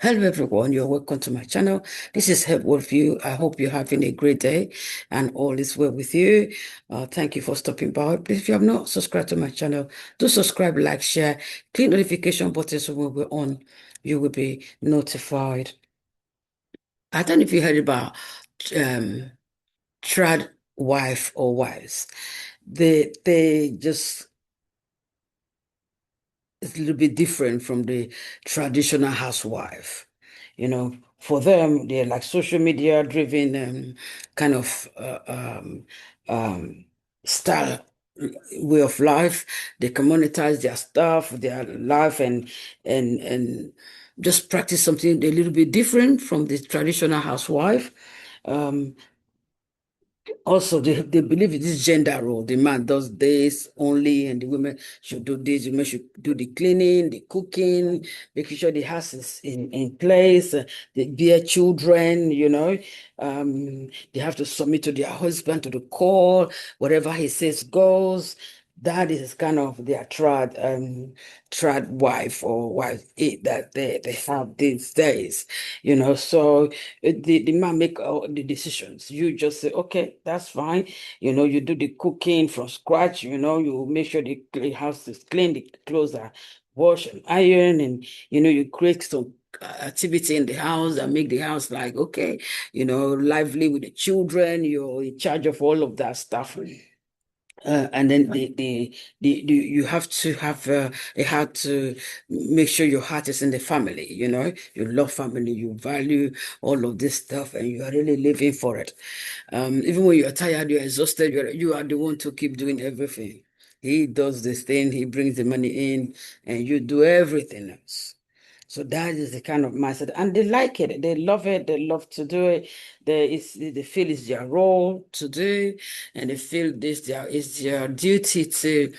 Hello everyone, you're welcome to my channel. This is Help Worldview. I hope you're having a great day and all is well with you. Thank you for stopping by. Please, if you have not subscribed to my channel, do subscribe, like, share, click notification button so when we're on, you will be notified. I don't know if you heard about um trad wife or wives. They just it's a little bit different from the traditional housewife. For them, they're like social media driven kind of um, style way of life. They can monetize their stuff, their life, and just practice something a little bit different from the traditional housewife. Um, Also, they believe in this gender role. The man does this only, and the women should do this. The women should do the cleaning, the cooking, making sure the house is in place. They bear children, they have to submit to their husband to the call. Whatever he says goes. That is kind of their trad wife or wife that they have these days, So the man make all the decisions. You just say, okay, that's fine. You do the cooking from scratch. You make sure the house is clean, the clothes are washed and iron, and you create some activity in the house and make the house like okay, lively with the children. You're in charge of all of that stuff. And then you have to have they have to make sure your heart is in the family, you love family, you value all of this stuff, and you are really living for it. Even when you're tired, you're exhausted, you are the one to keep doing everything. He does this thing, he brings the money in, and you do everything else. So that is the kind of mindset, and they like it. They love it. They love to do it. They feel it's their role to do, and they feel this is their duty to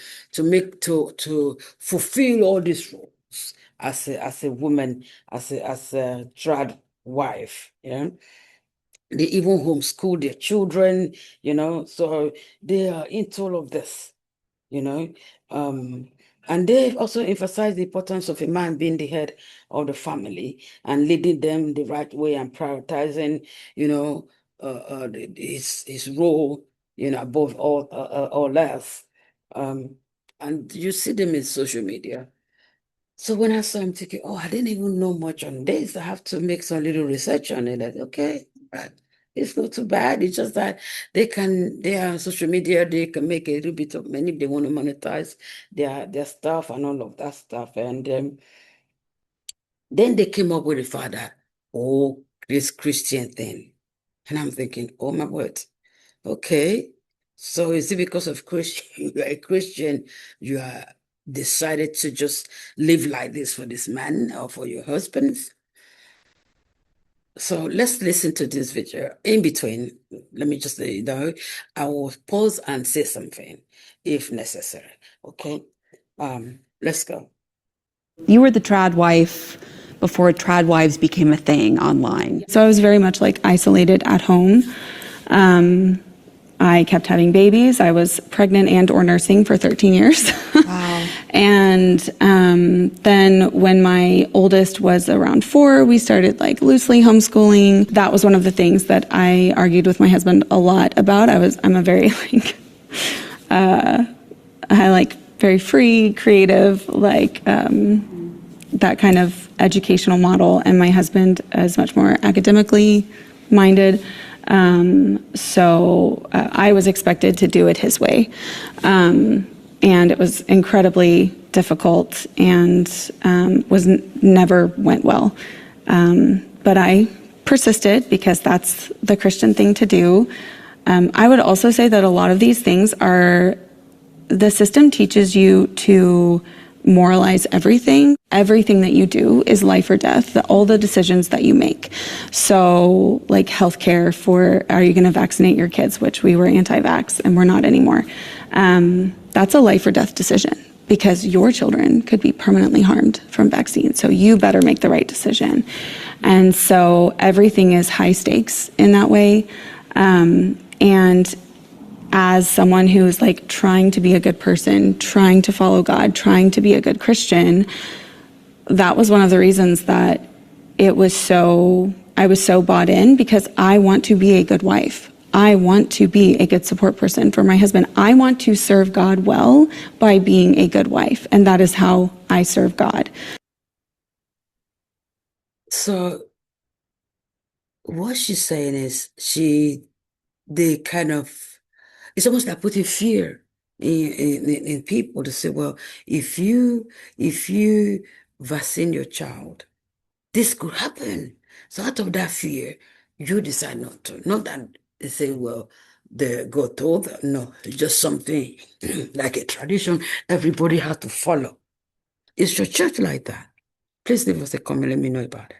fulfill all these roles as a woman, as a trad wife. They even homeschool their children. So they are into all of this you know. Um, and they also emphasize the importance of a man being the head of the family and leading them the right way and prioritizing, his role, above all else. Um, and you see them in social media. So when I saw him thinking, oh, I didn't even know much on this. I have to make some little research on it. Like, okay, right. It's not too bad. It's just that they are on social media, they can make a little bit of money if they want to monetize their stuff and all of that stuff. And then they came up with the fact that, oh, this Christian thing. And I'm thinking, oh my word, okay. So is it because of Christian, you are a Christian, you are decided to just live like this for this man or for your husbands? So let's listen to this video. In between, let me just let you know, I will pause and say something if necessary. Okay. Let's go. You were the trad wife before trad wives became a thing online. So I was very much like isolated at home. I kept having babies. I was pregnant and or nursing for 13 years. Wow. And then when my oldest was around 4, we started like loosely homeschooling. That was one of the things that I argued with my husband a lot about. I'm a very I like very free, creative, that kind of educational model. And my husband is much more academically minded. So I was expected to do it his way. And it was incredibly difficult and never went well. But I persisted because that's the Christian thing to do. I would also say that a lot of these things the system teaches you to moralize everything. Everything that you do is life or death, all the decisions that you make. So like healthcare are you going to vaccinate your kids, which we were anti-vax and we're not anymore. That's a life or death decision because your children could be permanently harmed from vaccines. So you better make the right decision. And so everything is high stakes in that way. And as someone who is like trying to be a good person, trying to follow God, trying to be a good Christian, that was one of the reasons that I was so bought in because I want to be a good wife. I want to be a good support person for my husband. I want to serve God well by being a good wife, and that is how I serve God. So what she's saying is they kind of, it's almost like putting fear in people to say, well, if you vaccine your child, this could happen. So out of that fear, you decide not to. Not that they say, well, the God told them. No, it's just something like a tradition everybody has to follow. Is your church like that? Please leave us a comment. Let me know about it.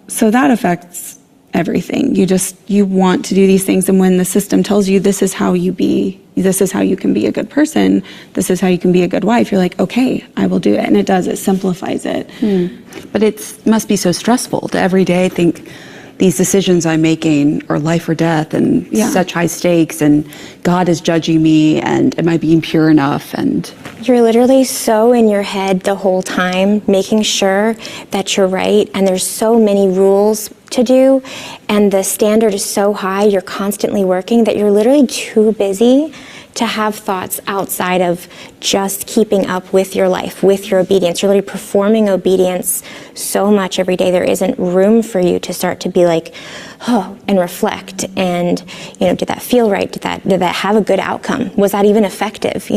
So that affects everything. You want to do these things, and when the system tells you this is how you can be a good person, this is how you can be a good wife, you're like, okay, I will do it. And it does, it simplifies it. But it must be so stressful to every day think these decisions I'm making are life or death, and such high stakes, and God is judging me, and am I being pure enough? And you're literally so in your head the whole time, making sure that you're right, and there's so many rules to do, and the standard is so high, you're constantly working, that you're literally too busy to have thoughts outside of just keeping up with your life, with your obedience. You're literally performing obedience so much every day, there isn't room for you to start to be like, oh, and reflect, and, did that feel right? Did that have a good outcome? Was that even effective,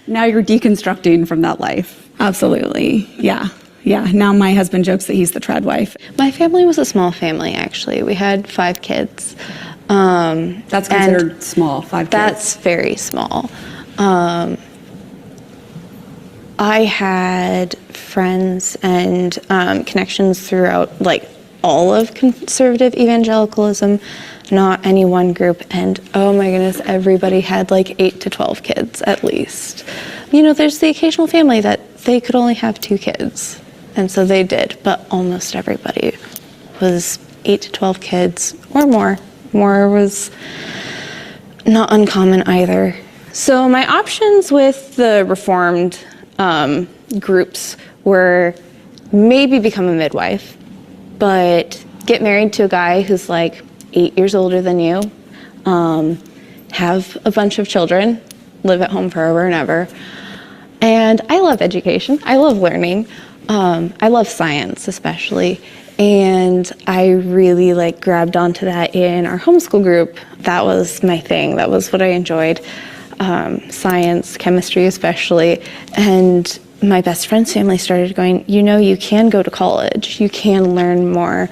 Now you're deconstructing from that life. Absolutely, yeah. Now my husband jokes that he's the trad wife. My family was a small family, actually. We had 5 kids. That's considered small, 5 kids. That's very small. I had friends and connections throughout, all of conservative evangelicalism, not any one group. And oh my goodness, everybody had 8 to 12 kids at least. There's the occasional family that they could only have 2 kids, and so they did. But almost everybody was 8 to 12 kids or more. More was not uncommon either. So my options with the Reformed groups were maybe become a midwife, but get married to a guy who's 8 years older than you, have a bunch of children, live at home forever and ever. And I love education. I love learning. I love science especially. And I really grabbed onto that in our homeschool group. That was my thing. That was what I enjoyed. Science, chemistry especially. And my best friend's family started going, you can go to college. You can learn more.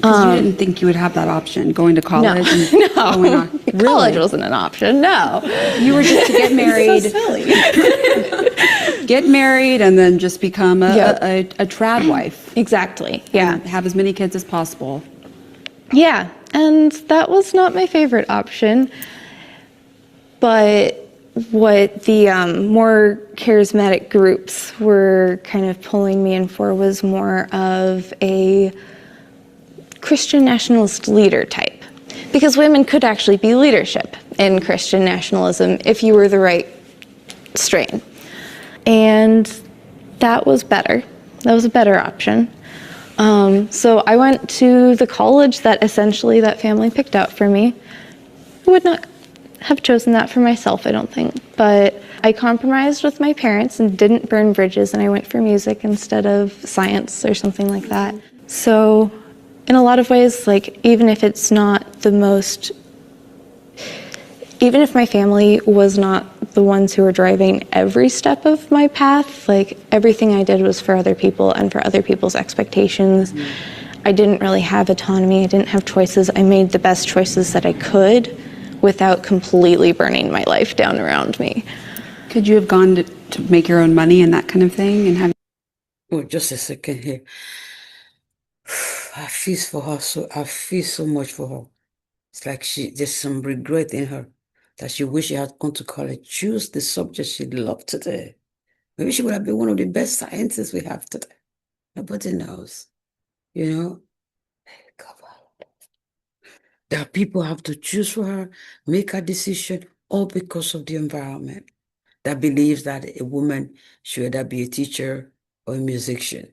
You didn't think you would have that option, going to college? No. Going on. Really? College wasn't an option, no. You were just to get married. So silly. Get married and then just become a trad wife. Exactly, yeah. And have as many kids as possible. Yeah, and that was not my favorite option. But what the more charismatic groups were kind of pulling me in for was more of a Christian nationalist leader type. Because women could actually be leadership in Christian nationalism if you were the right strain. And that was better. That was a better option. So I went to the college that essentially that family picked out for me. I would not have chosen that for myself, I don't think. But I compromised with my parents and didn't burn bridges, and I went for music instead of science or something like that. So in a lot of ways, even if it's not the most, even if my family was not the ones who were driving every step of my path, everything I did was for other people and for other people's expectations. I didn't really have autonomy. I didn't have choices. I made the best choices that I could without completely burning my life down around me. Could you have gone to make your own money and that kind of thing and have? Oh, just a second here. I feel for her, I feel so much for her. It's like there's some regret in her that she wish she had gone to college, choose the subject she loved today. Maybe she would have been one of the best scientists we have today. Nobody knows, God. There are people who have to choose for her, make a decision, all because of the environment that believes that a woman should either be a teacher or a musician.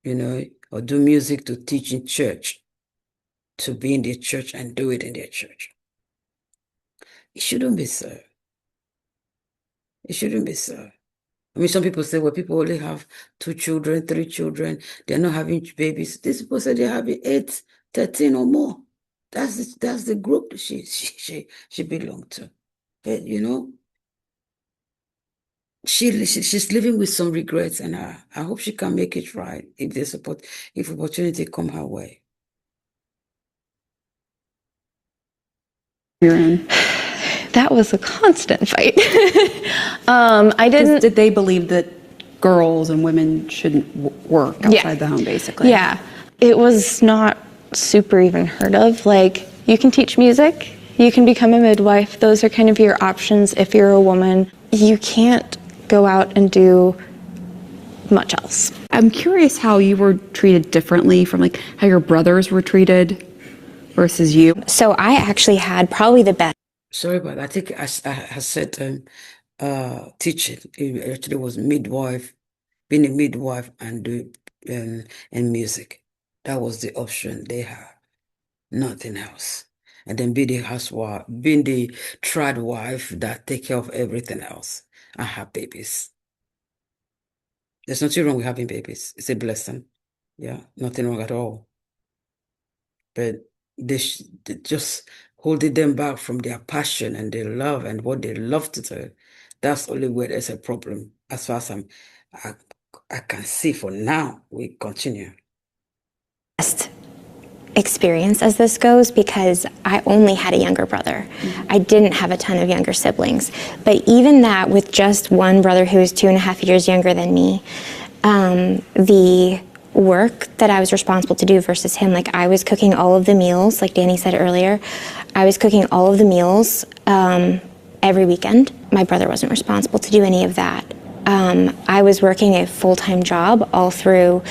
or do music to teach in church, to be in the church and do it in their church. It shouldn't be so. It shouldn't be so. I mean, some people say, well, people only have 2 children, 3 children. They're not having babies. These people say they're having 8, 13 or more. That's the group she belonged to. But, she's living with some regrets, and I hope she can make it right if opportunity come her way. That was a constant fight. I didn't. Did they believe that girls and women shouldn't work outside the home, basically? Yeah. It was not super even heard of. Like, you can teach music, you can become a midwife. Those are kind of your options if you're a woman. You can't go out and do much else. I'm curious how you were treated differently from like how your brothers were treated versus you. So I actually had probably the best. Sorry, but I think I said teaching. It actually was midwife, being a midwife and do and music. That was the option they had, nothing else. And then be the housewife, being the tried wife that take care of everything else and have babies. There's nothing wrong with having babies. It's a blessing. Yeah, nothing wrong at all. But they just holding them back from their passion and their love and what they love to do. That's only where there's a problem. As far as I can see for now, we continue. Experience as this goes, because I only had a younger brother. I didn't have a ton of younger siblings. But even that, with just one brother who was 2.5 years younger than me, the work that I was responsible to do versus him, like I was cooking all of the meals, like Danny said earlier, I was cooking all of the meals every weekend. My brother wasn't responsible to do any of that. I was working a full-time job all through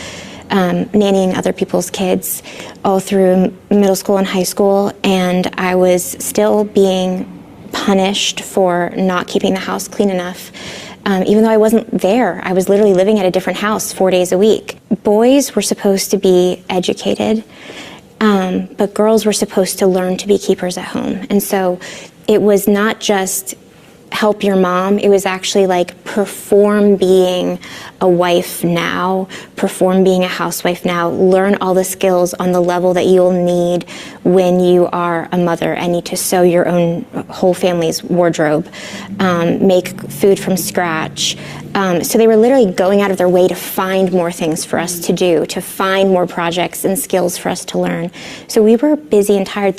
nannying other people's kids all through middle school and high school, and I was still being punished for not keeping the house clean enough. Even though I wasn't there, I was literally living at a different house 4 days a week. Boys were supposed to be educated, but girls were supposed to learn to be keepers at home. And so it was not just help your mom, it was actually like perform being a wife now, perform being a housewife now, learn all the skills on the level that you'll need when you are a mother and need to sew your own whole family's wardrobe, make food from scratch. So they were literally going out of their way to find more things for us to do, to find more projects and skills for us to learn. So we were busy and tired.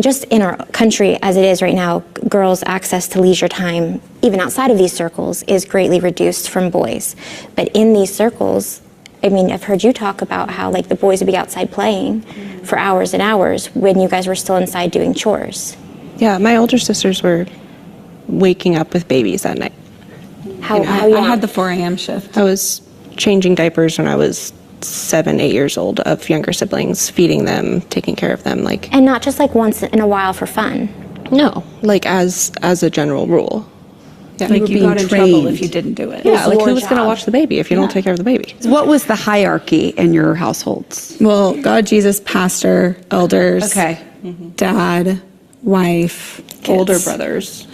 Just in our country as it is right now, girls' access to leisure time, even outside of these circles, is greatly reduced from boys. But in these circles, I've heard you talk about how like the boys would be outside playing for hours and hours when you guys were still inside doing chores. Yeah, my older sisters were waking up with babies at night. I had the 4 a.m. shift. I was changing diapers when I was 7, 8 years old of younger siblings, feeding them, taking care of them, like. And not just like once in a while for fun. No, like as a general rule. Yeah, like you got in trouble if you didn't do it. Yeah, like who was going to watch the baby if you don't take care of the baby? What was the hierarchy in your households? Well, God, Jesus, pastor, elders, Okay. dad, wife, kids. Older brothers.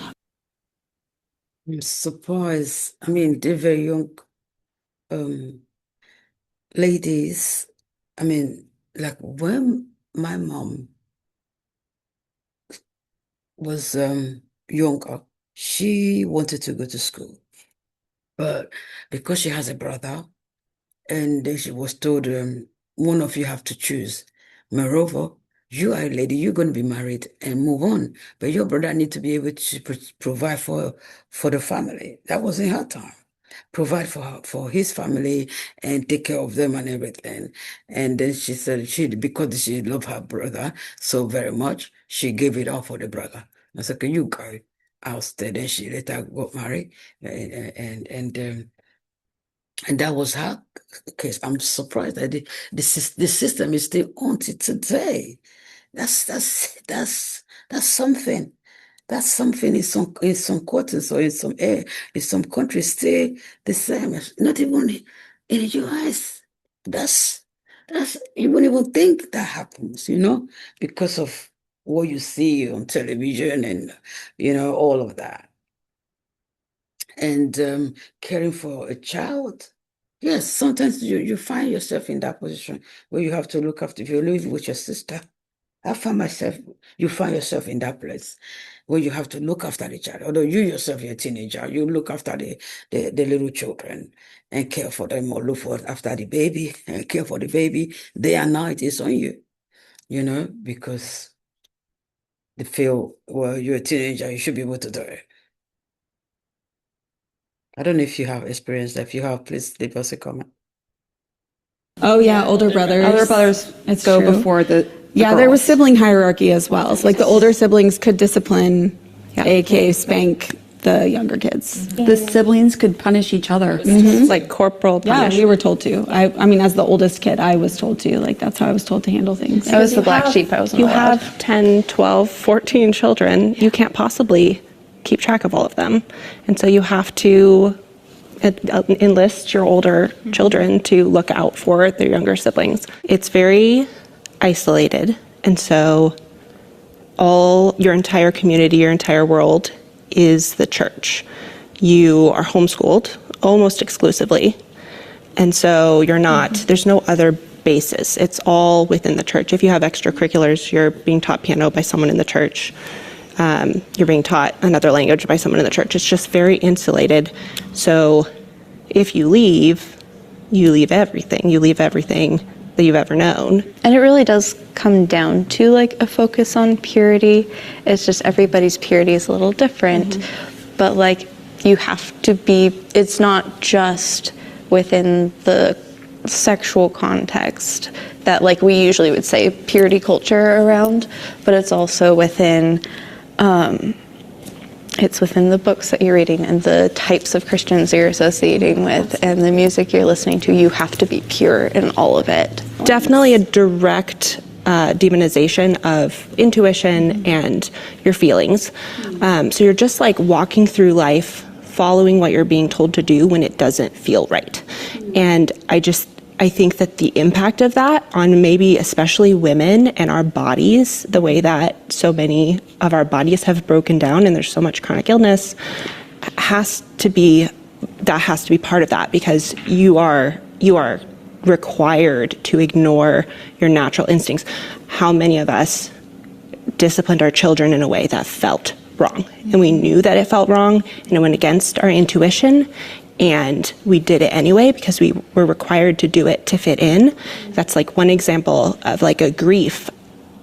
I'm surprised. They're very young ladies. Like when my mom was younger, she wanted to go to school, but because she has a brother, and then she was told, one of you have to choose. Moreover, you are a lady, you're going to be married and move on, but your brother need to be able to provide for the family. That was in her time. Provide for his family and take care of them and everything. And then she said because she loved her brother so very much, she gave it all for the brother. I said, "Okay, you go." I'll stay. Then she later got married, and that was her case. I'm surprised that the system is still on to today. That's something. That's something in some quarters or in some countries still the same. Not even in the US. That's you wouldn't even think that happens, because of what you see on television and all of that. And caring for a child, yes, sometimes you find yourself in that position where you have to look after. If you live with your sister, I find myself, you find yourself in that place where you have to look after the child. Although you yourself, you're a teenager, you look after the little children and care for them, or after the baby and care for the baby. Day and night is on you, because they feel, well, you're a teenager, you should be able to do it. I don't know if you have experienced that. If you have, please leave us a comment. Oh yeah, older brothers. Older brothers It's go true. before the Yeah, there was girls. sibling hierarchy as well. So, like the older siblings could discipline, aka spank the younger kids. The siblings could punish each other. It's like corporal Yeah, punishment. we were told to. I mean, as the oldest kid, I was told to. Like, that's how I was told to handle things. I was the black sheep. I wasn't You allowed. have 10, 12, 14 children. You can't possibly keep track of all of them. And so you have to enlist your older children to look out for their younger siblings. It's very isolated. And so your entire community, your entire world is the church. You are homeschooled almost exclusively. And so there's no other basis. It's all within the church. If you have extracurriculars, you're being taught piano by someone in the church. You're being taught another language by someone in the church. It's just very insulated. So if you leave everything. You leave everything that you've ever known. And it really does come down to like a focus on purity. It's just everybody's purity is a little different. But like you have to it's not just within the sexual context that like we usually would say purity culture around, but it's also within it's within the books that you're reading and the types of Christians you're associating with and the music you're listening to. You have to be pure in all of it. Definitely a direct demonization of intuition and your feelings. So you're just like walking through life, following what you're being told to do when it doesn't feel right. And I think that the impact of that on maybe especially women and our bodies, the way that so many of our bodies have broken down and there's so much chronic illness, has to be part of that, because you are required to ignore your natural instincts. How many of us disciplined our children in a way that felt wrong? And we knew that it felt wrong and it went against our intuition. And we did it anyway because we were required to do it to fit in. That's like one example of like a grief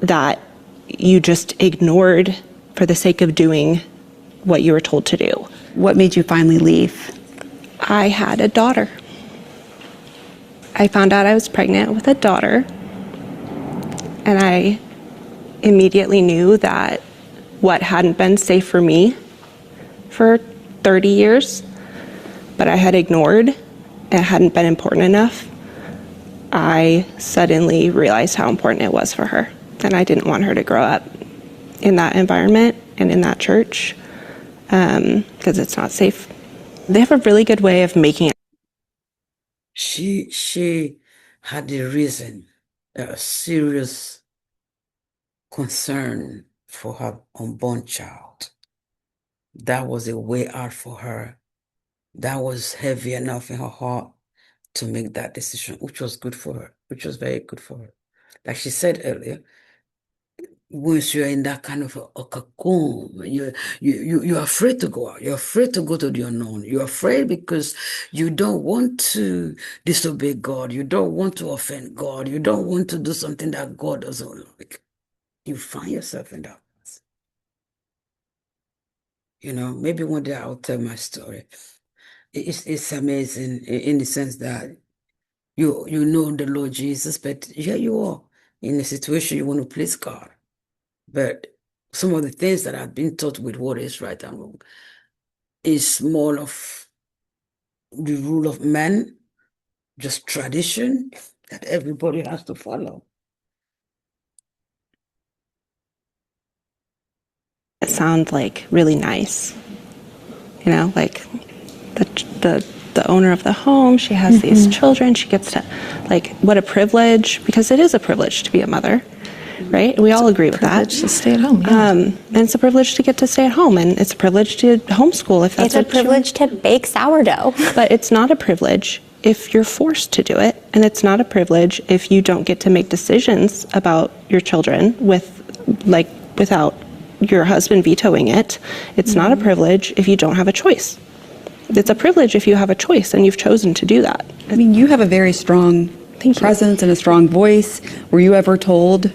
that you just ignored for the sake of doing what you were told to do. What made you finally leave? I had a daughter. I found out I was pregnant with a daughter, and I immediately knew that what hadn't been safe for me for 30 years, but I had ignored and hadn't been important enough, I suddenly realized how important it was for her. And I didn't want her to grow up in that environment and in that church because it's not safe. They have a really good way of making it. She had a reason, a serious concern for her unborn child. That was a way out for her. That was heavy enough in her heart to make that decision, which was good for her, which was very good for her. Like she said earlier, once you're in that kind of a cocoon, you're afraid to go out. You're afraid to go to the unknown. You're afraid because you don't want to disobey God. You don't want to offend God. You don't want to do something that God doesn't like. You find yourself in that place. Maybe one day I'll tell my story. It's amazing in the sense that you know the Lord Jesus, but here you are in a situation you want to please God. But some of the things that I've been taught with what is right and wrong is more of the rule of man, just tradition that everybody has to follow. It sounds like really nice, like the the owner of the home. She has these children. She gets to, like, what a privilege, because it is a privilege to be a mother, right? We all agree with that. To stay at home. Yeah. And it's a privilege to get to stay at home, and it's a privilege to homeschool if that's It's a privilege to bake sourdough. But it's not a privilege if you're forced to do it, and it's not a privilege if you don't get to make decisions about your children without your husband vetoing it. It's not a privilege if you don't have a choice. It's a privilege if you have a choice and you've chosen to do that. I mean, you have a very strong presence and a strong voice. Were you ever told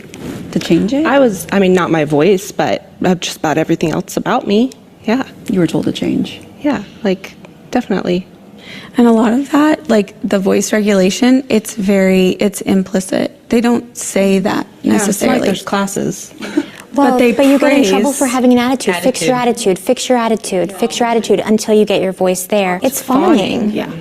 to change it? Not my voice, but just about everything else about me. Yeah. You were told to change. Yeah, like, definitely. And a lot of that, like the voice regulation, it's implicit. They don't say that necessarily. There's classes. Well, But you get in trouble praise for having an attitude. Fix your attitude, fix your attitude, fix your attitude until you get your voice there. It's fawning. Yeah.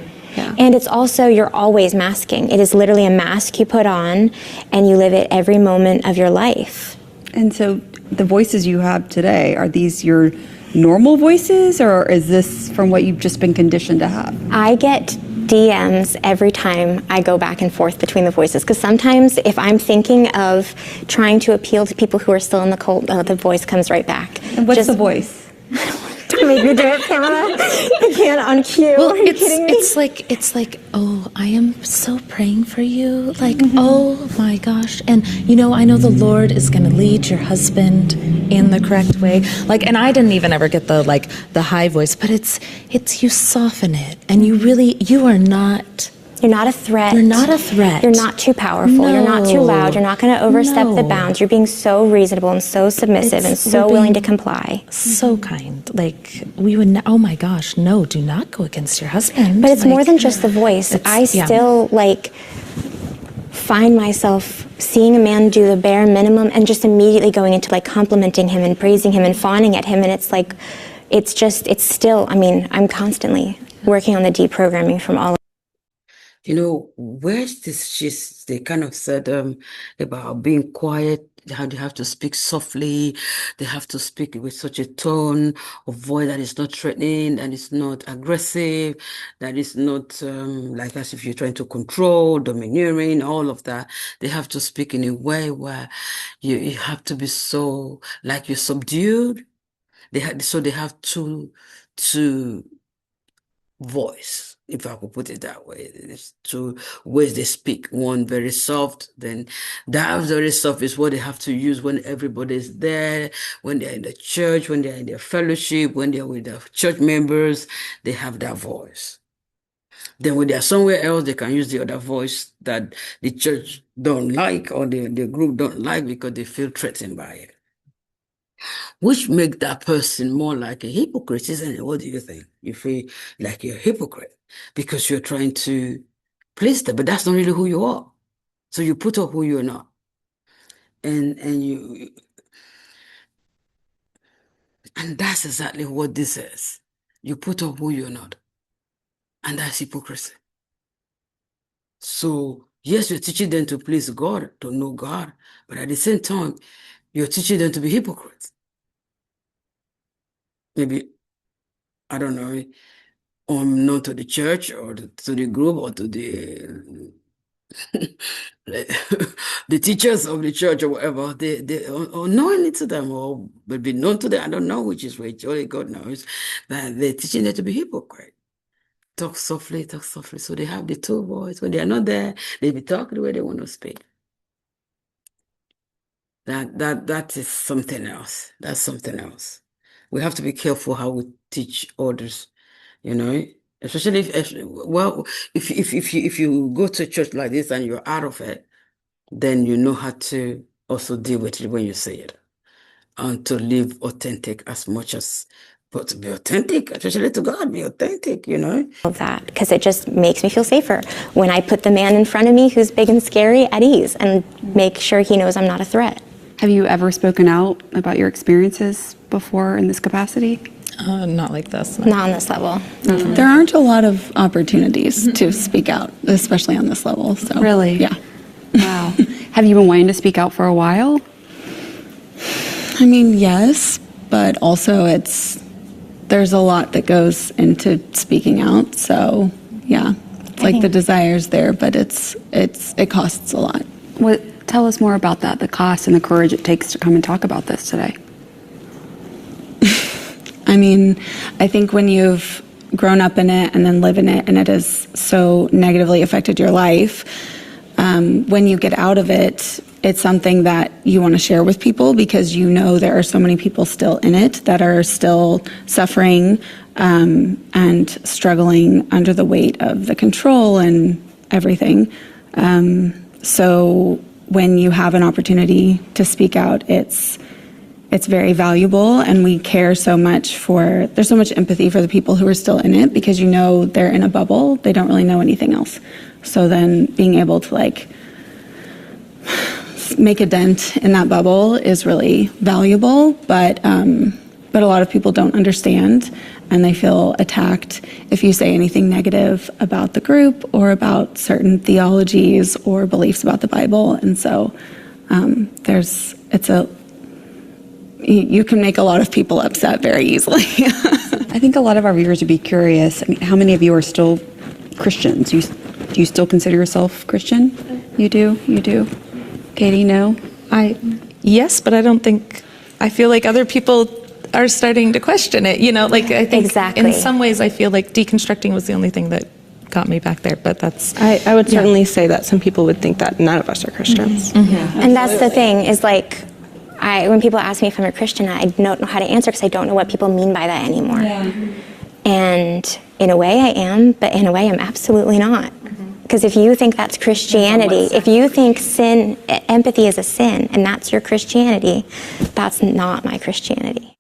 And it's also, you're always masking. It is literally a mask you put on, and you live it every moment of your life. And so the voices you have today, are these your normal voices, or is this from what you've just been conditioned to have? I get DMs every time I go back and forth between the voices, because sometimes if I'm thinking of trying to appeal to people who are still in the cult, the voice comes right back. And what's the voice? Don't make me do it, Pamela. I can't on cue. Well, Are you kidding me? it's like, oh, I am so praying for you. Like, oh my gosh. And I know the Lord is going to lead your husband in the correct way. Like, and I didn't even ever get the high voice, but it's you soften it, and you are not. You're not a threat. You're not a threat. You're not too powerful. You're not too loud. You're not going to overstep the No. bounds. You're being so reasonable and so submissive and so we're willing to being comply. So kind. Like, we would, oh my gosh, no, do not go against your husband. But it's more Like, than just the voice. I yeah. still find myself seeing a man do the bare minimum and just immediately going into complimenting him and praising him and fawning at him. And it's still, I'm constantly working on the deprogramming from all. Where's this they kind of said about being quiet, how they have to speak softly, they have to speak with such a tone of voice that is not threatening, that is not aggressive, that is not like as if you're trying to control, domineering, all of that. They have to speak in a way where you have to be so, like, you're subdued. They have two voice, if I could put it that way. There's two ways they speak. One very soft, then that very soft is what they have to use when everybody's there, when they're in the church, when they're in their fellowship, when they're with the church members, they have that voice. Then when they're somewhere else, they can use the other voice that the church don't like or the group don't like because they feel threatened by it. Which make that person more like a hypocrite, isn't it? What do you think? You feel like you're a hypocrite because you're trying to please them, but that's not really who you are. So you put up who you're not. And that's exactly what this is. You put up who you're not. And that's hypocrisy. So yes, you're teaching them to please God, to know God, but at the same time, you're teaching them to be hypocrites. Maybe, I don't know, not to the church or to the group or to the the teachers of the church or whatever, they unknowing it to them or will be known to them. I don't know which is which, only God knows. But they're teaching them to be hypocrite. Talk softly. So they have the two voice. When they are not there, they be talking the way they want to speak. That is something else. That's something else. We have to be careful how we teach others, especially if you go to a church like this and you're out of it, then you know how to also deal with it when you say it, and to live authentic as much as, but to be authentic, especially to God, be authentic, Of that, because it just makes me feel safer when I put the man in front of me who's big and scary at ease and make sure he knows I'm not a threat. Have you ever spoken out about your experiences before in this capacity? Not like this. No. Not on this level. There aren't a lot of opportunities to speak out, especially on this level. So Really? yeah. Wow. Have you been wanting to speak out for a while? I mean, yes, but also there's a lot that goes into speaking out. So Yeah. It's like the desire's there, but it costs a lot. Tell us more about that, the cost and the courage it takes to come and talk about this today. I mean, I think when you've grown up in it and then live in it and it has so negatively affected your life, when you get out of it, it's something that you want to share with people because you know there are so many people still in it that are still suffering and struggling under the weight of the control and everything. So when you have an opportunity to speak out, it's very valuable, and we care so much there's so much empathy for the people who are still in it because you know they're in a bubble, they don't really know anything else. So then being able to make a dent in that bubble is really valuable, but a lot of people don't understand and they feel attacked if you say anything negative about the group or about certain theologies or beliefs about the Bible. And so you can make a lot of people upset very easily. I think a lot of our viewers would be curious. I mean, how many of you are still Christians? Do you still consider yourself Christian? You do? You do? Katie, no? Yes, but I feel like other people are starting to question it, I think Exactly. in some ways I feel like deconstructing was the only thing that got me back there, but that's... I would certainly say that some people would think that none of us are Christians. Mm-hmm. And that's the thing is when people ask me if I'm a Christian, I don't know how to answer because I don't know what people mean by that anymore. Yeah. And in a way I am, but in a way I'm absolutely not. Because if you think that's Christianity, if you think empathy is a sin, and that's your Christianity, that's not my Christianity.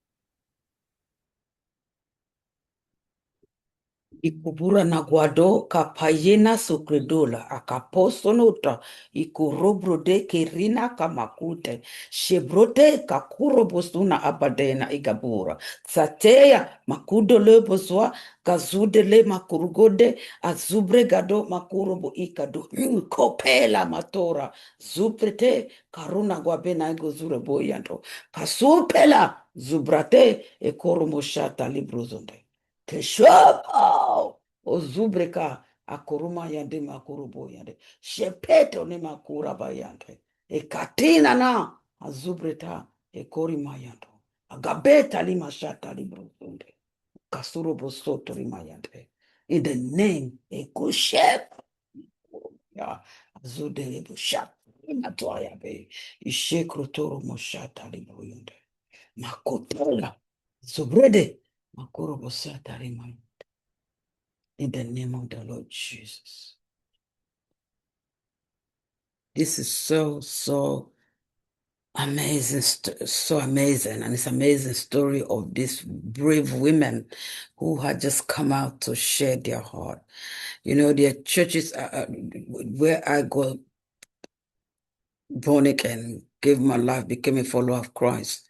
Ikubura na guado kapayena sukredola akaposonota ikurobrode kerina kamakute shebrote kakurobosuna abadena igabura sateya makudo leboswa gazude le makurugode azubre gado makurobo ikado kopela matora zuprete karuna gwabena igozure boyando kasupela zubrate ekoromoshata librozonde Teshaba ozubreka akuruma yande makurubo yande shepeto ne makura bayande ekatina na azubreta ekorima yando agabeta lima shata librunde kasuro bosoto lima yande in the name ekushep ya azude ebushat inatoya be ishekrotoro moshata librunde makotola zubrede in the name of the Lord Jesus. This is so amazing, so amazing, and it's an amazing story of these brave women who had just come out to share their heart. Their churches where I got born again, gave my life, became a follower of Christ.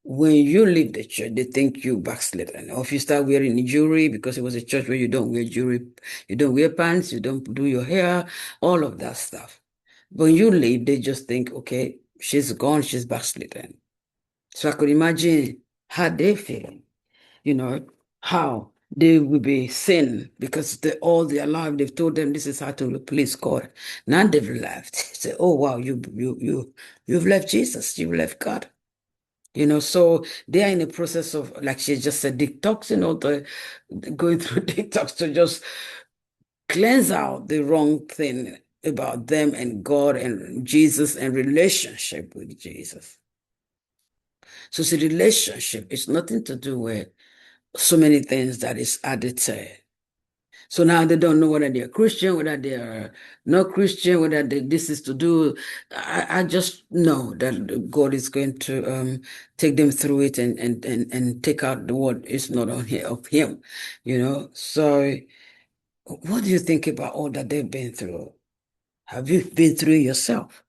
When you leave the church, they think you backslidden. Or if you start wearing jewelry, because it was a church where you don't wear jewelry, you don't wear pants, you don't do your hair, all of that stuff. When you leave, they just think, okay, she's gone, she's backslidden. So I could imagine how they feeling, how they will be sin because all their life they've told them this is how to please God. Now they've left. Say, oh wow, you've left Jesus, you've left God. So they are in the process of, like she just said, detoxing or going through detox to just cleanse out the wrong thing about them and God and Jesus and relationship with Jesus. So the relationship is nothing to do with so many things that is added to it. So now they don't know whether they're Christian, whether they're not Christian, whether this is to do. I just know that God is going to take them through it and take out the word is not on here of Him, So what do you think about all that they've been through? Have you been through it yourself?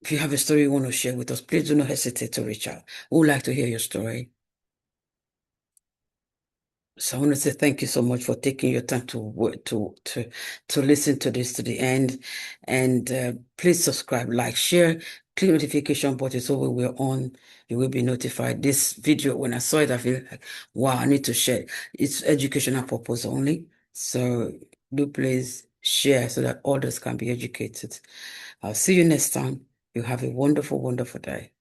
If you have a story you want to share with us, please do not hesitate to reach out. We would like to hear your story. So I want to say thank you so much for taking your time to listen to this to the end, and please subscribe, like, share, click notification button so when we're on, you will be notified. This video, when I saw it, I feel like, wow, I need to share. It's educational purpose only, So do please share so that others can be educated. I'll see you next time. You have a wonderful, wonderful day.